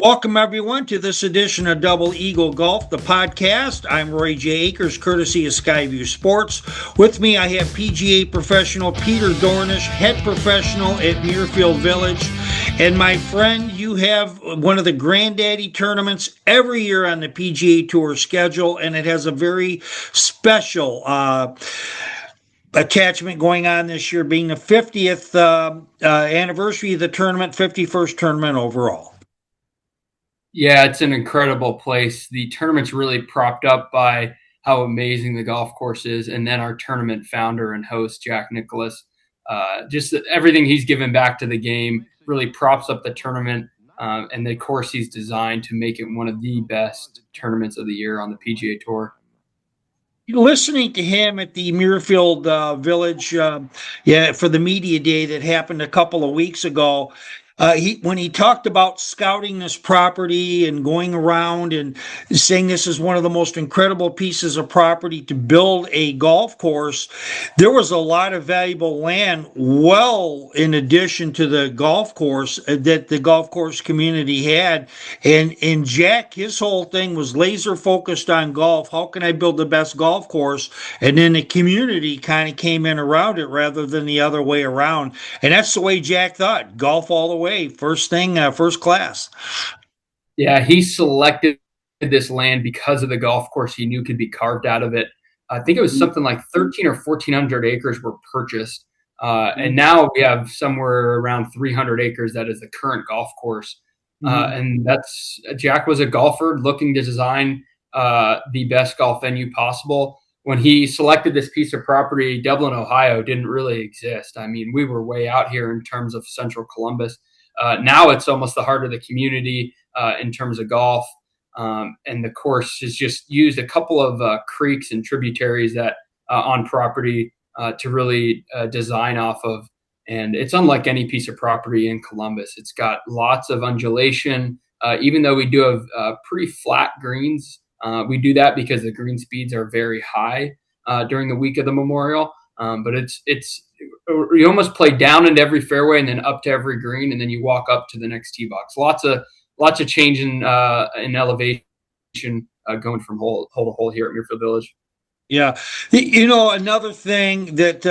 Welcome, everyone, to this edition of Double Eagle Golf, the podcast. I'm Roy J. Akers, courtesy of Skyview Sports. With me, I have PGA professional Peter Dornish, head professional at Muirfield Village. And my friend, you have one of the granddaddy tournaments every year on the PGA Tour schedule, and it has a very special attachment going on this year, being the 50th anniversary of the tournament, 51st tournament overall. Yeah, it's an incredible place. The tournament's really propped up by how amazing the golf course is, and then our tournament founder and host, Jack Nicklaus. Just everything he's given back to the game really props up the tournament and the course he's designed to make it one of the best tournaments of the year on the PGA Tour. Listening to him at the Muirfield Village, for the media day that happened a couple of weeks ago, when he talked about scouting this property and going around and saying this is one of the most incredible pieces of property to build a golf course, there was a lot of valuable land well in addition to the golf course that the golf course community had. And Jack, his whole thing was laser focused on golf. How can I build the best golf course? And then the community kind of came in around it rather than the other way around. And that's the way Jack thought, golf all the way. First thing, first class. Yeah, he selected this land because of the golf course he knew could be carved out of it. I think it was something like 13 or 1,400 acres were purchased. And now we have somewhere around 300 acres that is the current golf course. And Jack was a golfer looking to design the best golf venue possible. When he selected this piece of property, Dublin, Ohio didn't really exist. I mean, we were way out here in terms of central Columbus. Now it's almost the heart of the community in terms of golf. And the course has just used a couple of creeks and tributaries that on property to really design off of. And it's unlike any piece of property in Columbus. It's got lots of undulation, even though we do have pretty flat greens. We do that because the green speeds are very high during the week of the Memorial. But you almost play down into every fairway and then up to every green, and then you walk up to the next tee box. Lots of change in elevation going from hole to hole here at Muirfield Village. Yeah. Another thing that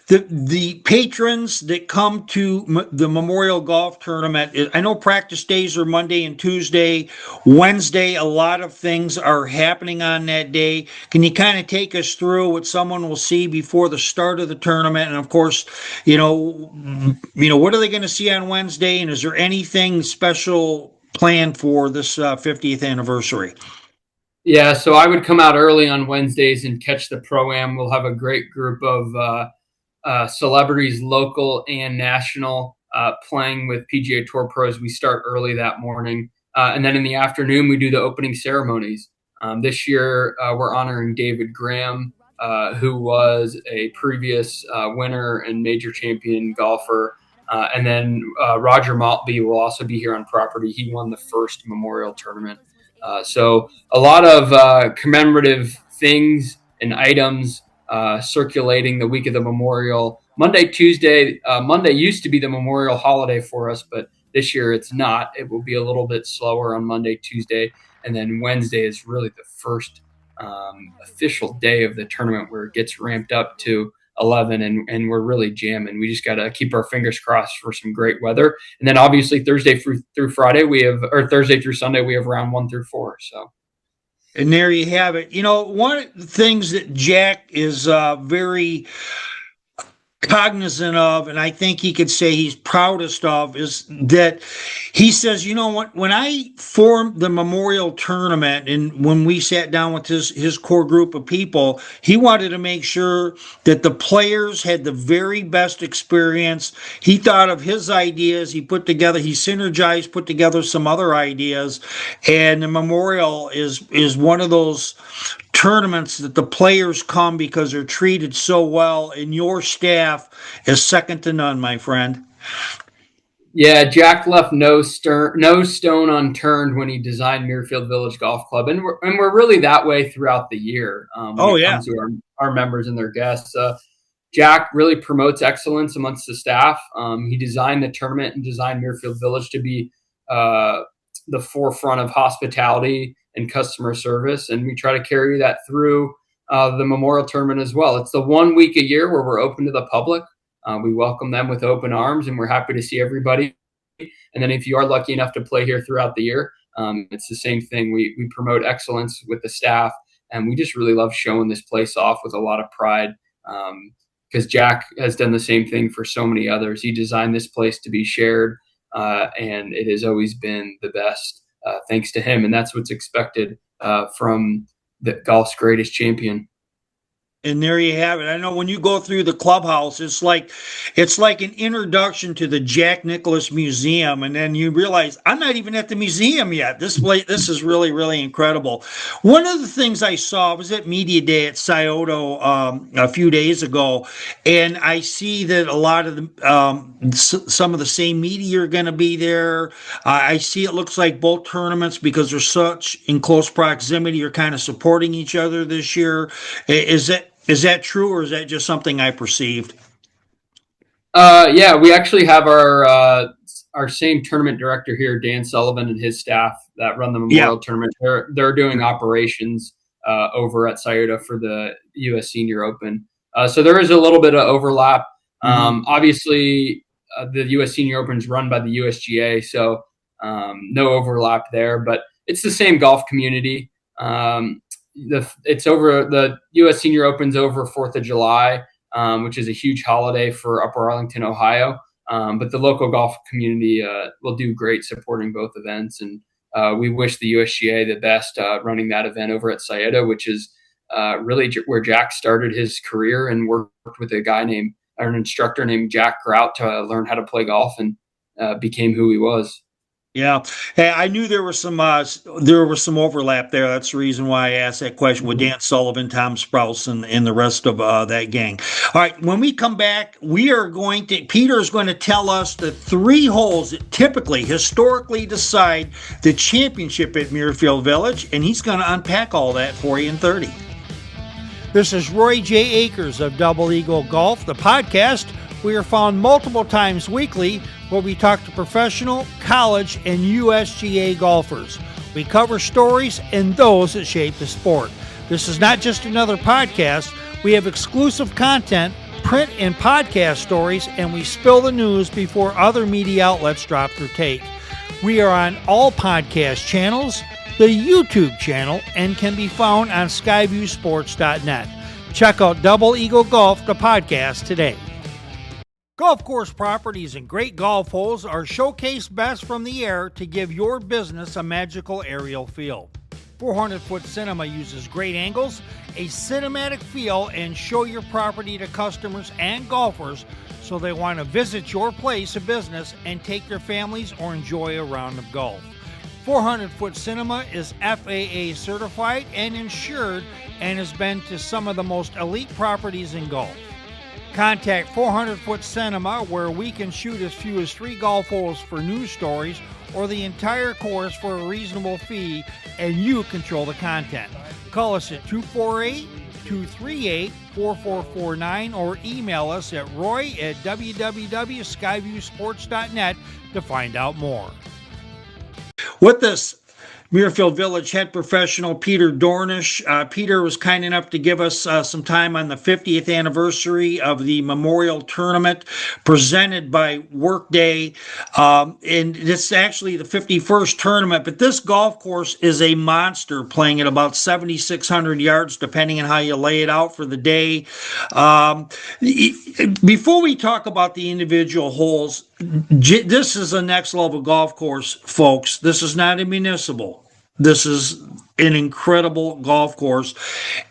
the patrons that come to the Memorial Golf Tournament, I know practice days are Monday and Tuesday. Wednesday, a lot of things are happening on that day. Can you kind of take us through what someone will see before the start of the tournament? And of course, what are they going to see on Wednesday? And is there anything special planned for this 50th anniversary? Yeah, so I would come out early on Wednesdays and catch the Pro-Am. We'll have a great group of celebrities, local and national, playing with PGA Tour pros. We start early that morning. And then in the afternoon, we do the opening ceremonies. This year, we're honoring David Graham, who was a previous winner and major champion golfer. And then Roger Maltby will also be here on property. He won the first Memorial tournament. So a lot of commemorative things and items circulating the week of the Memorial. Monday used to be the Memorial holiday for us, but this year it's not. It will be a little bit slower on Monday, Tuesday, and then Wednesday is really the first official day of the tournament where it gets ramped up to 11 and we're really jamming. We just got to keep our fingers crossed for some great weather. And then obviously Thursday through Sunday, we have round 1 through 4. So. And there you have it. One of the things that Jack is very cognizant of, and I think he could say he's proudest of, is that he says, when I formed the Memorial Tournament and when we sat down with his core group of people, he wanted to make sure that the players had the very best experience. He thought of his ideas, he put together some other ideas, and the Memorial is one of those tournaments that the players come because they're treated so well, and your staff is second to none, my friend. Yeah, Jack left no stone unturned when he designed Muirfield Village Golf Club, and we're really that way throughout the year. When it comes to our members and their guests. Jack really promotes excellence amongst the staff. He designed the tournament and designed Muirfield Village to be the forefront of hospitality and customer service, and we try to carry that through the Memorial Tournament as well. It's the 1 week a year where we're open to the public. We welcome them with open arms, and we're happy to see everybody. And then if you are lucky enough to play here throughout the year, it's the same thing. We promote excellence with the staff, and we just really love showing this place off with a lot of pride, because Jack has done the same thing for so many others. He designed this place to be shared, and it has always been the best thanks to him. And that's what's expected from the golf's greatest champion. And there you have it. I know when you go through the clubhouse, it's like an introduction to the Jack Nicklaus Museum, and then you realize I'm not even at the museum yet. This is really, really incredible. One of the things I saw was at Media Day at Scioto a few days ago, and I see that a lot of the some of the same media are going to be there. I see it looks like both tournaments, because they're such in close proximity, are kind of supporting each other this year. Is that true, or is that just something I perceived? Yeah, we actually have our same tournament director here, Dan Sullivan, and his staff that run the Memorial Tournament. They're doing operations over at Scioto for the U.S. Senior Open. So there is a little bit of overlap. Obviously, the U.S. Senior Open is run by the USGA, so no overlap there. But it's the same golf community. It's over the U.S. Senior Open's over 4th of July, which is a huge holiday for Upper Arlington, Ohio. But the local golf community will do great supporting both events, and we wish the USGA the best running that event over at Scioto, which is really where Jack started his career and worked with an instructor named Jack Grout to learn how to play golf, and became who he was. Yeah, hey, I knew there was some overlap there. That's the reason why I asked that question with Dan Sullivan, Tom Sprouse, and the rest of that gang. All right, when we come back, Peter is going to tell us the 3 holes that typically, historically decide the championship at Muirfield Village, and he's going to unpack all that for you in 30. This is Roy J. Akers of Double Eagle Golf, the podcast. We are found multiple times weekly, where we talk to professional, college, and USGA golfers. We cover stories and those that shape the sport. This is not just another podcast. We have exclusive content, print and podcast stories, and we spill the news before other media outlets drop their take. We are on all podcast channels, the YouTube channel, and can be found on skyviewsports.net. Check out Double Eagle Golf, the podcast, today. Golf course properties and great golf holes are showcased best from the air to give your business a magical aerial feel. 400-foot Cinema uses great angles, a cinematic feel, and show your property to customers and golfers so they want to visit your place of business and take their families or enjoy a round of golf. 400-foot Cinema is FAA certified and insured and has been to some of the most elite properties in golf. Contact 400-foot Cinema, where we can shoot as few as 3 golf holes for news stories or the entire course for a reasonable fee, and you control the content. Call us at 248-238-4449 or email us at roy@www.skyviewsports.net to find out more. With us, Muirfield Village head professional Peter Dornish. Peter was kind enough to give us some time on the 50th anniversary of the Memorial Tournament presented by Workday. And it's actually the 51st tournament, but this golf course is a monster, playing at about 7,600 yards, depending on how you lay it out for the day. Before we talk about the individual holes, this is a next level golf course, folks. This is not a municipal. This is an incredible golf course.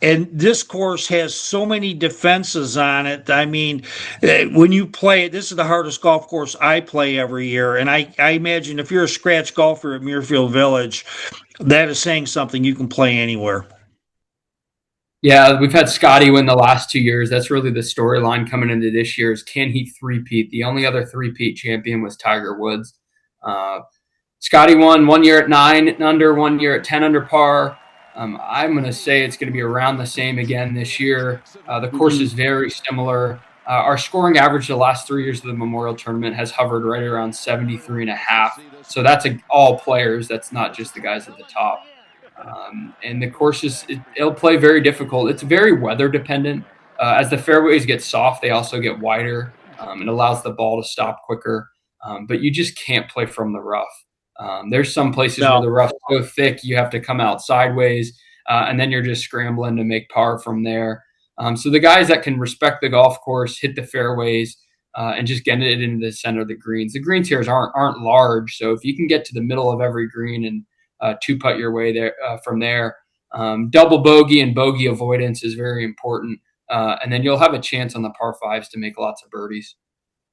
And this course has so many defenses on it. I mean, when you play it, this is the hardest golf course I play every year. And I imagine if you're a scratch golfer at Muirfield Village, that is saying something. You can play anywhere. Yeah, we've had Scotty win the last 2 years. That's really the storyline coming into this year is, can he three-peat? The only other three-peat champion was Tiger Woods. Scotty won 1 year at 9 under, 1 year at 10 under par. I'm going to say it's going to be around the same again this year. The course is very similar. Our scoring average the last 3 years of the Memorial Tournament has hovered right around 73.5. So that's all players. That's not just the guys at the top. And the course it'll play very difficult. It's very weather dependent. As the fairways get soft, they also get wider. It allows the ball to stop quicker. But you just can't play from the rough. There's some places where No. the rough's so thick you have to come out sideways, and then you're just scrambling to make par from there. So the guys that can respect the golf course, hit the fairways, and just get it into the center of the greens. The greens here aren't large, so if you can get to the middle of every green and two putt your way there from there, double bogey and bogey avoidance is very important, and then you'll have a chance on the par fives to make lots of birdies.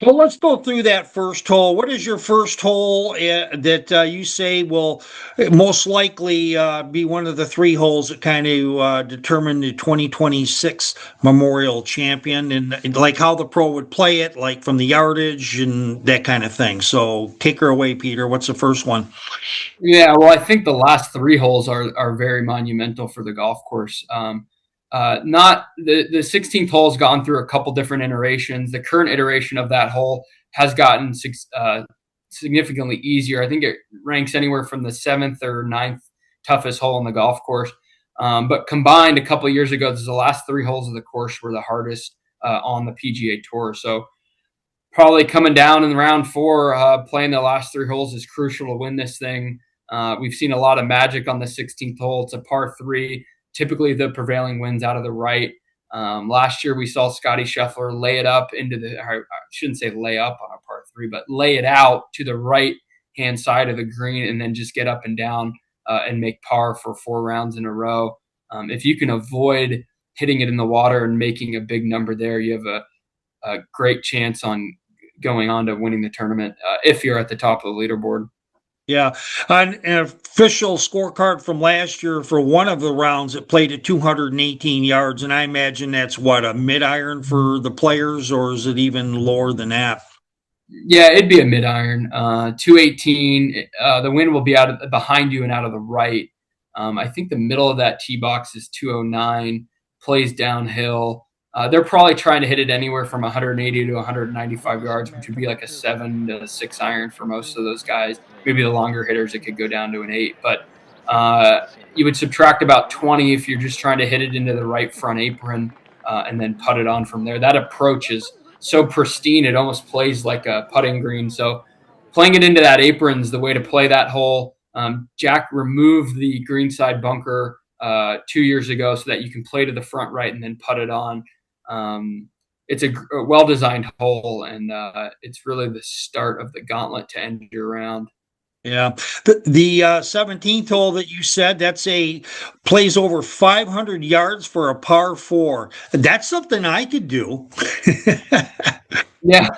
Well, let's go through that first hole. What is your first hole that you say will most likely be one of the three holes that kind of determine the 2026 Memorial Champion, and like how the pro would play it, like from the yardage and that kind of thing. So take her away, Peter. What's the first one? Yeah, well, I think the last three holes are very monumental for the golf course. Not the 16th hole has gone through a couple different iterations. The current iteration of that hole has gotten significantly easier. I think it ranks anywhere from the seventh or ninth toughest hole in the golf course. But combined, a couple of years ago, the last three holes of the course were the hardest on the PGA Tour. So probably coming down in round four, playing the last three holes is crucial to win this thing. We've seen a lot of magic on the 16th hole. It's a par three. Typically, the prevailing winds out of the right. Last year, we saw Scotty Scheffler lay it up into I shouldn't say lay up on a par three, but lay it out to the right-hand side of the green and then just get up and down and make par for 4 rounds in a row. If you can avoid hitting it in the water and making a big number there, you have a great chance on going on to winning the tournament if you're at the top of the leaderboard. Yeah, an official scorecard from last year for one of the rounds it played at 218 yards, and I imagine that's what, a mid iron for the players, or is it even lower than that? Yeah, it'd be a mid iron. 218. The wind will be behind you and out of the right. I think the middle of that tee box is 209. Plays downhill. They're probably trying to hit it anywhere from 180 to 195 yards, which would be like a 7 to 6 iron for most of those guys. Maybe the longer hitters, it could go down to an 8. But you would subtract about 20 if you're just trying to hit it into the right front apron and then putt it on from there. That approach is so pristine, it almost plays like a putting green. So playing it into that apron is the way to play that hole. Jack removed the greenside bunker 2 years ago so that you can play to the front right and then putt it on. It's a well-designed hole, and it's really the start of the gauntlet to end your round. Yeah, the 17th hole that you said, that's plays over 500 yards for a par four. That's something I could do. Yeah,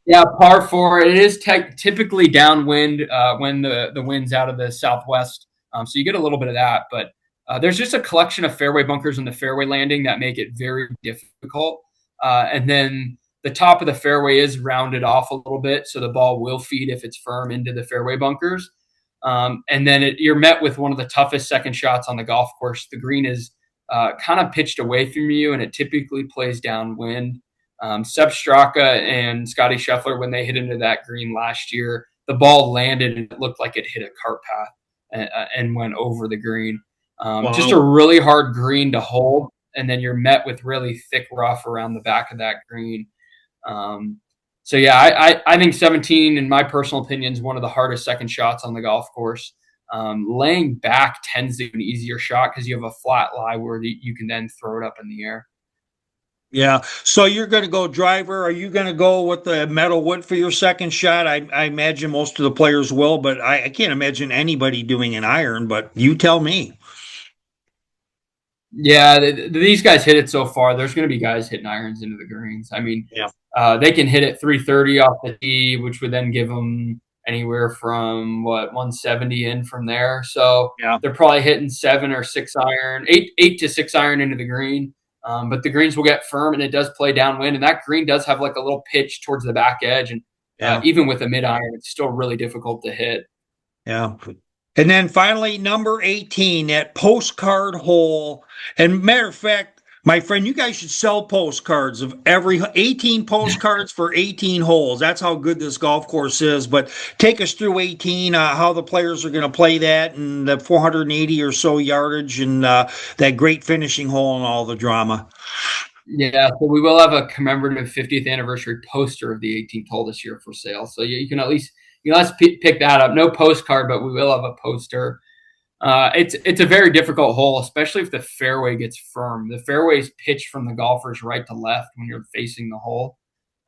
yeah, par four. It is typically downwind when the wind's out of the southwest, so you get a little bit of that. But there's just a collection of fairway bunkers in the fairway landing that make it very difficult. And then the top of the fairway is rounded off a little bit, so the ball will feed if it's firm into the fairway bunkers. And then you're met with one of the toughest second shots on the golf course. The green is kind of pitched away from you, and it typically plays downwind. Sepp Straka and Scotty Scheffler, when they hit into that green last year, the ball landed and it looked like it hit a cart path and went over the green. Wow. Just a really hard green to hold, and then you're met with really thick rough around the back of that green. So yeah, I think 17, in my personal opinion, is one of the hardest second shots on the golf course. Laying back tends to be an easier shot because you have a flat lie where you can then throw it up in the air. Yeah. So you're going to go driver. Are you going to go with the metal wood for your second shot? I imagine most of the players will, but I can't imagine anybody doing an iron, but you tell me. Yeah, these guys hit it so far. There's going to be guys hitting irons into the greens. I mean, Yeah. They can hit it 330 off the tee, which would then give them anywhere from 170 in from there. So Yeah. they're probably hitting 7 or 6 iron, 8 to 6 iron into the green. But the greens will get firm, and it does play downwind. And that green does have like a little pitch towards the back edge. And even with a mid iron, it's still really difficult to hit. Yeah. And then finally, number 18, that postcard hole. And matter of fact, My friend, you guys should sell postcards of every 18 postcards for 18 holes. That's how good this golf course is. But take us through 18, how the players are going to play that, and the 480 or so yardage, and that great finishing hole and all the drama. Yeah, so we will have a commemorative 50th anniversary poster of the 18th hole this year for sale. So you can at least pick that up. No postcard, but we will have a poster. It's a very difficult hole, especially if the fairway gets firm. The fairway is pitched from the golfer's right to left when you're facing the hole.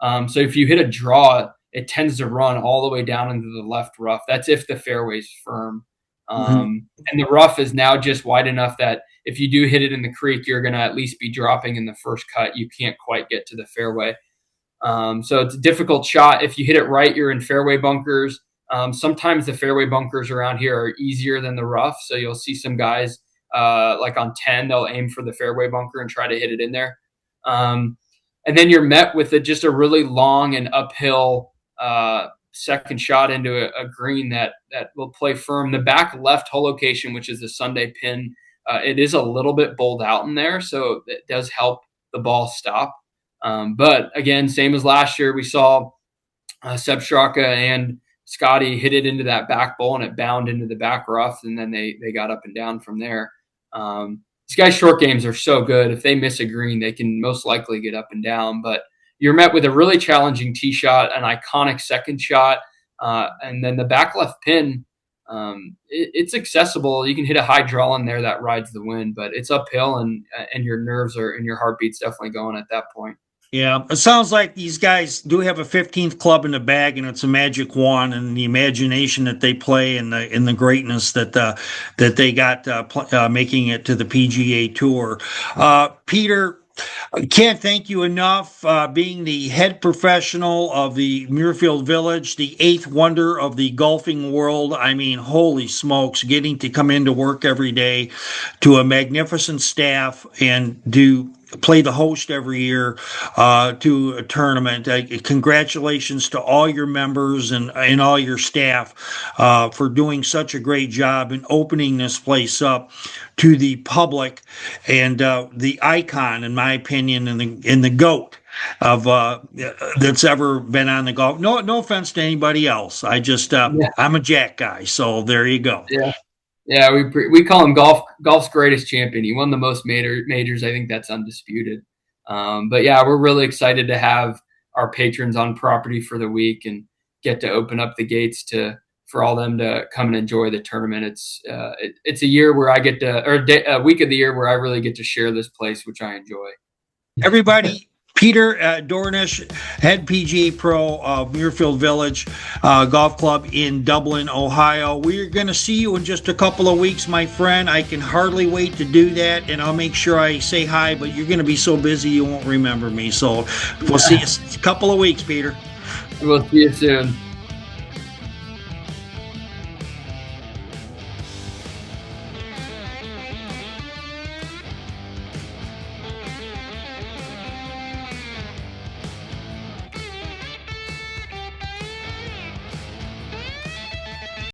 So if you hit a draw, it tends to run all the way down into the left rough. That's if the fairway's firm. And the rough is now just wide enough that if you do hit it in the creek, you're going to at least be dropping in the first cut. You can't quite get to the fairway. So it's a difficult shot. If you hit it right, you're in fairway bunkers. Sometimes the fairway bunkers around here are easier than the rough. So you'll see some guys like on 10, they'll aim for the fairway bunker and try to hit it in there. And then you're met with just a really long and uphill second shot into a green that will play firm. The back left hole location, which is the Sunday pin, it is a little bit bowled out in there, so it does help the ball stop. But again, same as last year, we saw Seb Straka and Scotty hit it into that back bowl, and it bound into the back rough, and then they got up and down from there. These guys' short games are so good. If they miss a green, they can most likely get up and down. But you're met with a really challenging tee shot, an iconic second shot, and then the back left pin. It's accessible. You can hit a high draw in there that rides the wind, but it's uphill, and your nerves are and your heartbeat's definitely going at that point. Yeah, it sounds like these guys do have a 15th club in the bag, and it's a magic wand, and the imagination that they play, and the greatness that they got making it to the PGA Tour. Peter, I can't thank you enough. Being the head professional of the Muirfield Village, the eighth wonder of the golfing world. I mean, holy smokes, getting to come into work every day to a magnificent staff and do play the host every year to a tournament. Congratulations to all your members and all your staff for doing such a great job in opening this place up to the public, and the icon, in my opinion, in the GOAT of that's ever been on the golf. No offense to anybody else. I just I'm a Jack guy, so there you go. Yeah, we call him golf's greatest champion. He won the most majors. I think that's undisputed. But yeah, we're really excited to have our patrons on property for the week and get to open up the gates for all them to come and enjoy the tournament. It's a year where I get to, or a week of the year where I really get to share this place, which I enjoy. Everybody. Peter Dornish, head PGA Pro of Muirfield Village Golf Club in Dublin, Ohio. We're going to see you in just a couple of weeks, my friend. I can hardly wait to do that, and I'll make sure I say hi, but you're going to be so busy you won't remember me. So we'll see you in a couple of weeks, Peter. We'll see you soon.